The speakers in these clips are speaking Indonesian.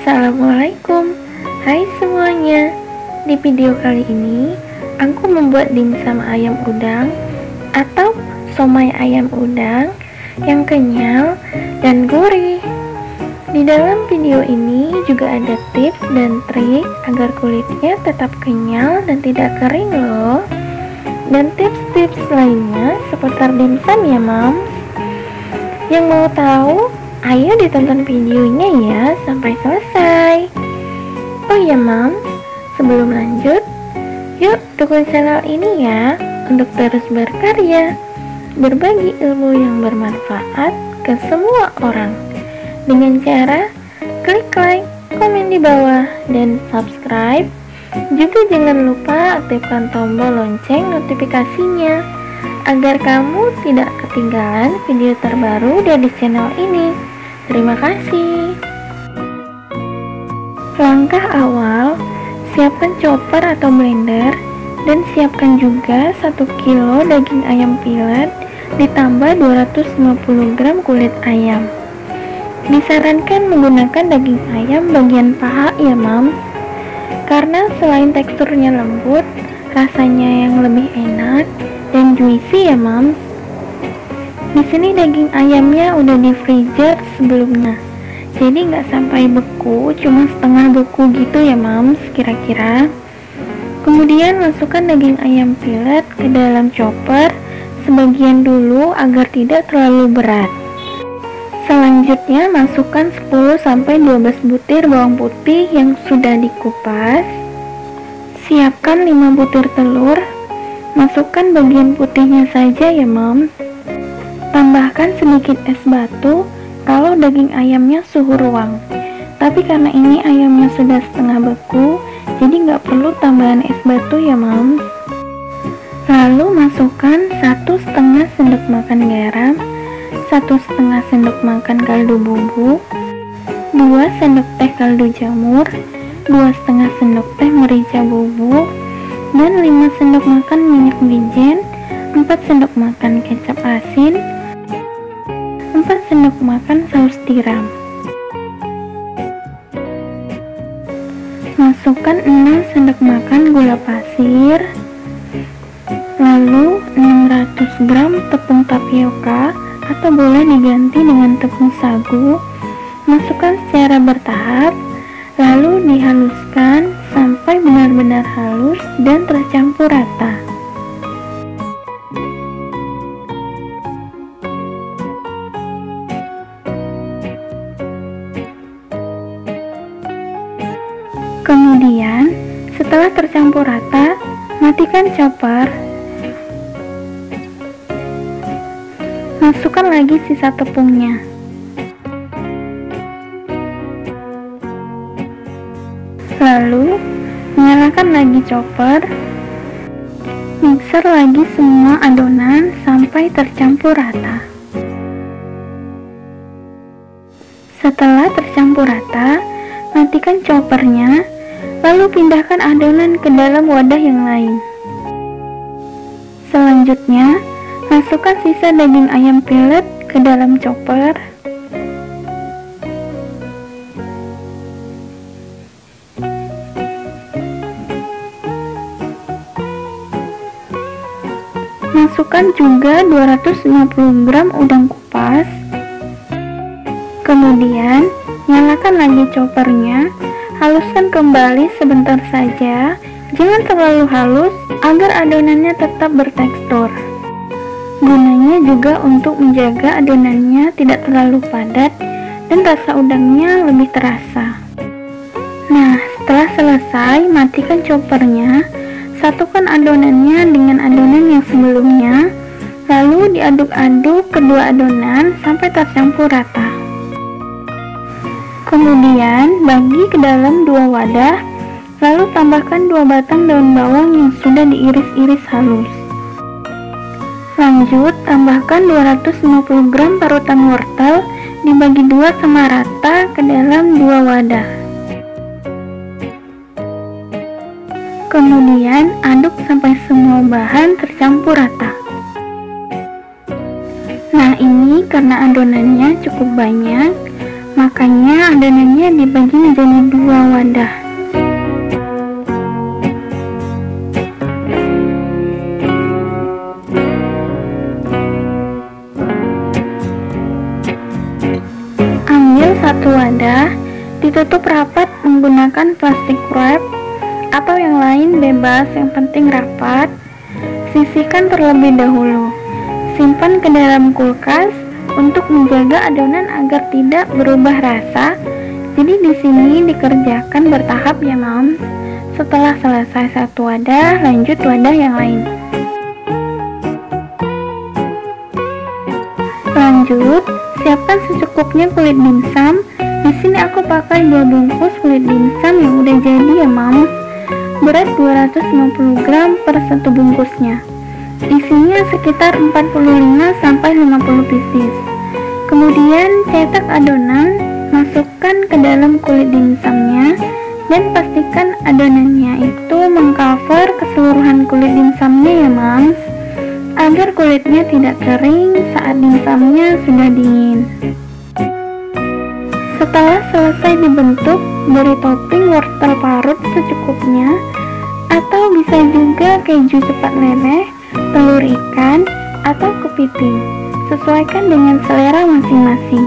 Assalamualaikum. Hai semuanya. Di video kali ini aku membuat dimsum ayam udang atau somai ayam udang yang kenyal dan gurih. Di dalam video ini juga ada tips dan trik agar kulitnya tetap kenyal dan tidak kering loh. Dan tips-tips lainnya seputar dimsum ya Mams. Yang mau tahu, ayo ditonton videonya ya sampai selesai. Oh ya Mams, sebelum lanjut, yuk dukung channel ini ya untuk terus berkarya, berbagi ilmu yang bermanfaat ke semua orang dengan cara klik like, komen di bawah, dan subscribe. Juga jangan lupa aktifkan tombol lonceng notifikasinya agar kamu tidak ketinggalan video terbaru dari channel ini. Terima kasih. Langkah awal, siapkan chopper atau blender dan siapkan juga 1 kilo daging ayam pilet ditambah 250 gram kulit ayam. Disarankan menggunakan daging ayam bagian paha ya Mams, karena selain teksturnya lembut, rasanya yang lebih enak dan juicy ya Mams. Di sini daging ayamnya udah di freezer sebelumnya, jadi nggak sampai beku, cuma setengah beku gitu ya Mams kira-kira. Kemudian masukkan daging ayam pilet ke dalam chopper sebagian dulu agar tidak terlalu berat. Selanjutnya masukkan 10-12 butir bawang putih yang sudah dikupas. Siapkan 5 butir telur, masukkan bagian putihnya saja ya Mams. Tambahkan sedikit es batu kalau daging ayamnya suhu ruang, tapi karena ini ayamnya sudah setengah beku, jadi nggak perlu tambahan es batu ya Mams. Lalu masukkan 1,5 sendok makan garam, 1,5 sendok makan kaldu bubuk, 2 sendok teh kaldu jamur, 2,5 sendok teh merica bubuk, dan 5 sendok makan minyak wijen, 4 sendok makan kecap asin, 4 sendok makan saus tiram. Masukkan 6 sendok makan gula pasir, lalu 600 gram tepung tapioka atau boleh diganti dengan tepung sagu. Masukkan secara bertahap, lalu dihaluskan sampai benar-benar halus dan tercampur rata. Kemudian, setelah tercampur rata, matikan chopper. Masukkan lagi sisa tepungnya. Lalu, nyalakan lagi chopper. Mixer lagi semua adonan sampai tercampur rata. Setelah tercampur rata, matikan choppernya, lalu pindahkan adonan ke dalam wadah yang lain. Selanjutnya, masukkan sisa daging ayam pilet ke dalam chopper. Masukkan juga 250 gram udang kupas. Kemudian, nyalakan lagi choppernya, haluskan kembali sebentar saja, jangan terlalu halus agar adonannya tetap bertekstur. Gunanya juga untuk menjaga adonannya tidak terlalu padat dan rasa udangnya lebih terasa. Nah, setelah selesai, matikan choppernya, satukan adonannya dengan adonan yang sebelumnya, lalu diaduk-aduk kedua adonan sampai tercampur rata. Kemudian bagi ke dalam 2 wadah, lalu tambahkan 2 batang daun bawang yang sudah diiris-iris halus. Lanjut, tambahkan 250 gram parutan wortel dibagi 2 sama rata ke dalam 2 wadah. Kemudian aduk sampai semua bahan tercampur rata. Nah ini karena adonannya cukup banyak, Makanya adonannya dibagi menjadi 2 wadah. Ambil 1 wadah, ditutup rapat menggunakan plastik wrap atau yang lain bebas, yang penting rapat. Sisihkan terlebih dahulu. Simpan ke dalam kulkas untuk menjaga adonan agar tidak berubah rasa. Jadi di sini dikerjakan bertahap ya Moms. Setelah selesai 1 wadah, lanjut wadah yang lain. Lanjut, siapkan secukupnya kulit dimsum. Di sini aku pakai 2 bungkus kulit dimsum yang udah jadi ya Moms. Berat 250 gram per 1 bungkusnya. Isinya sekitar 45-50 pieces. Kemudian cetak adonan, masukkan ke dalam kulit dimsumnya dan pastikan adonannya itu mengcover keseluruhan kulit dimsumnya ya Moms, agar kulitnya tidak kering saat dimsumnya sudah dingin. Setelah selesai dibentuk, beri topping wortel parut secukupnya, atau bisa juga keju cepat meleleh, telur ikan, atau kepiting. Sesuaikan dengan selera masing-masing.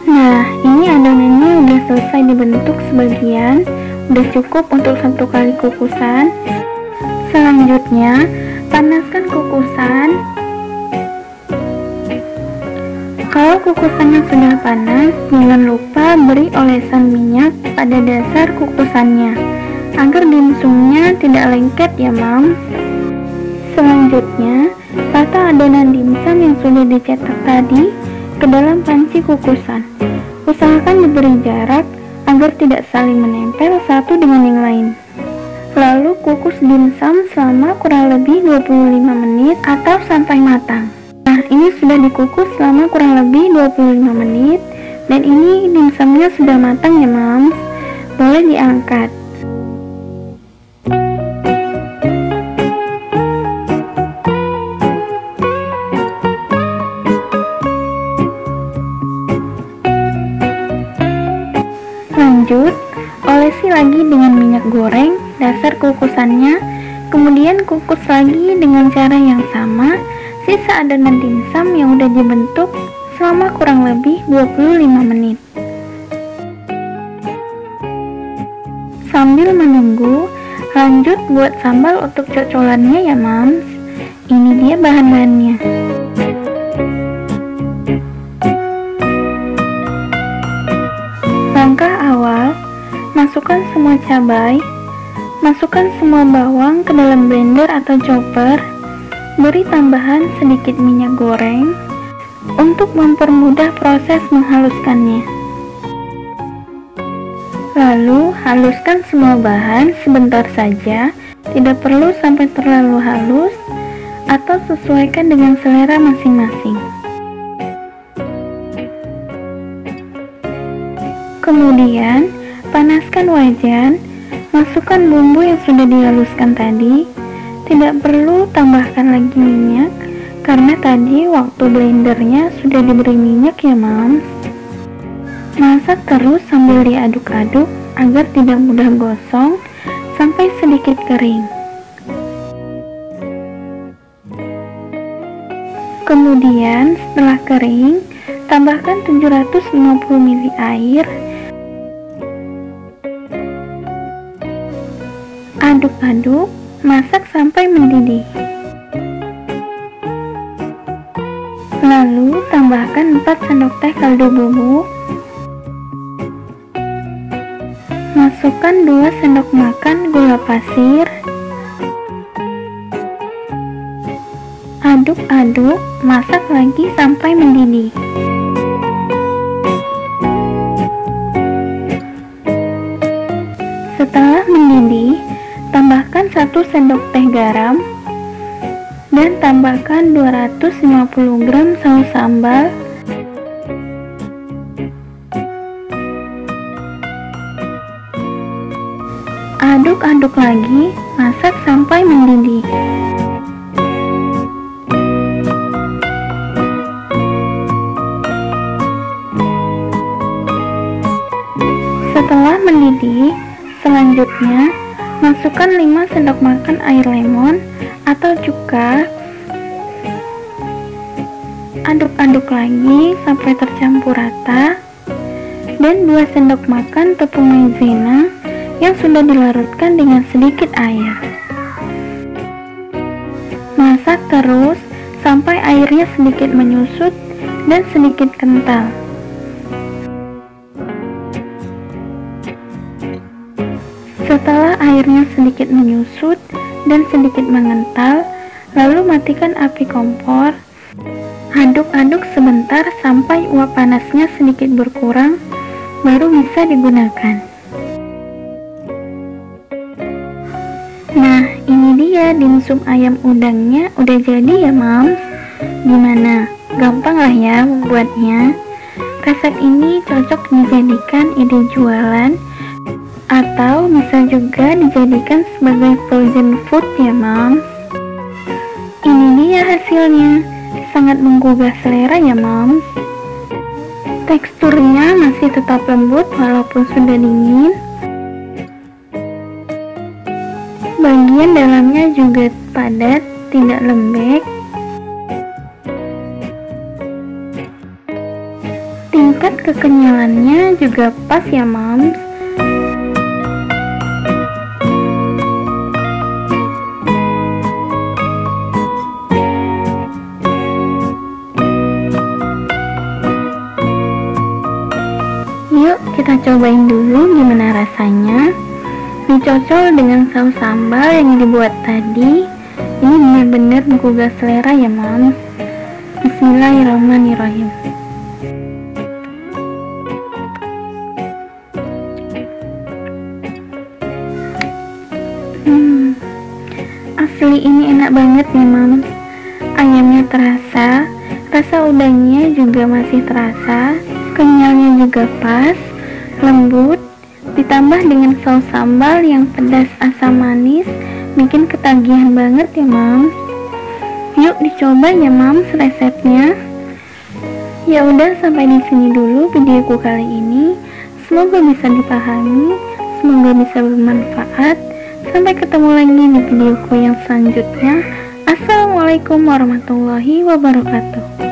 Nah, ini adonannya udah selesai dibentuk sebagian, udah cukup untuk 1 kali kukusan. Selanjutnya, panaskan kukusan. Kalau kukusannya sudah panas, jangan lupa beri olesan minyak pada dasar kukusannya, agar dimsumnya tidak lengket ya Moms. Selanjutnya, tata adonan dimsum yang sudah dicetak tadi ke dalam panci kukusan. Usahakan diberi jarak agar tidak saling menempel satu dengan yang lain. Lalu kukus dimsum selama kurang lebih 25 menit atau sampai matang. Nah, ini sudah dikukus selama kurang lebih 25 menit dan ini dimsumnya sudah matang ya Moms. Boleh diangkat. Lanjut, olesi lagi dengan minyak goreng dasar kukusannya, kemudian kukus lagi dengan cara yang sama sisa adonan dimsum yang udah dibentuk selama kurang lebih 25 menit. Sambil menunggu, lanjut buat sambal untuk cocolannya ya Moms. Ini dia bahan-bahannya. Langkah awal, masukkan semua cabai, masukkan semua bawang ke dalam blender atau chopper, beri tambahan sedikit minyak goreng untuk mempermudah proses menghaluskannya. Lalu haluskan semua bahan sebentar saja, tidak perlu sampai terlalu halus, atau sesuaikan dengan selera masing-masing. Kemudian, panaskan wajan, masukkan bumbu yang sudah dihaluskan tadi. Tidak perlu tambahkan lagi minyak, karena tadi waktu blendernya sudah diberi minyak ya Moms. Masak terus sambil diaduk-aduk agar tidak mudah gosong sampai sedikit kering. Kemudian, setelah kering, tambahkan 750 ml air. Aduk-aduk, masak sampai mendidih. Lalu tambahkan 4 sendok teh kaldu bubuk. Masukkan 2 sendok makan gula pasir. Aduk-aduk, masak lagi sampai mendidih. Setelah mendidih, tambahkan 1 sendok teh garam dan tambahkan 250 gram saus sambal. Aduk-aduk lagi, masak sampai mendidih. Jadi, selanjutnya masukkan 5 sendok makan air lemon atau cuka. Aduk-aduk lagi sampai tercampur rata. Dan 2 sendok makan tepung maizena yang sudah dilarutkan dengan sedikit air. Masak terus sampai airnya sedikit menyusut dan sedikit kental. Setelah airnya sedikit menyusut dan sedikit mengental, lalu matikan api kompor. Aduk-aduk sebentar sampai uap panasnya sedikit berkurang, baru bisa digunakan. Nah, ini dia dimsum ayam udangnya udah jadi ya Mams. Gimana? Gampang lah ya membuatnya. Resep ini cocok dijadikan ide jualan atau bisa juga dijadikan sebagai frozen food ya Mams. Ini dia hasilnya, sangat menggugah selera ya Mams. Teksturnya masih tetap lembut walaupun sudah dingin. Bagian dalamnya juga padat, tidak lembek. Tingkat kekenyalannya juga pas ya Mams. Yuk kita cobain dulu gimana rasanya. Dicocol dengan saus sambal yang dibuat tadi. Ini benar-benar menggugah selera ya Mams. Bismillahirrahmanirrahim. Asli ini enak banget ya Mams. Ayamnya terasa, rasa udangnya juga masih terasa, kenyalnya juga pas, lembut. Ditambah dengan saus sambal yang pedas asam manis, bikin ketagihan banget ya Mams. Yuk dicoba ya Mams resepnya. Ya udah, sampai di sini dulu videoku kali ini. Semoga bisa dipahami, semoga bisa bermanfaat. Sampai ketemu lagi di videoku yang selanjutnya. Assalamualaikum warahmatullahi wabarakatuh.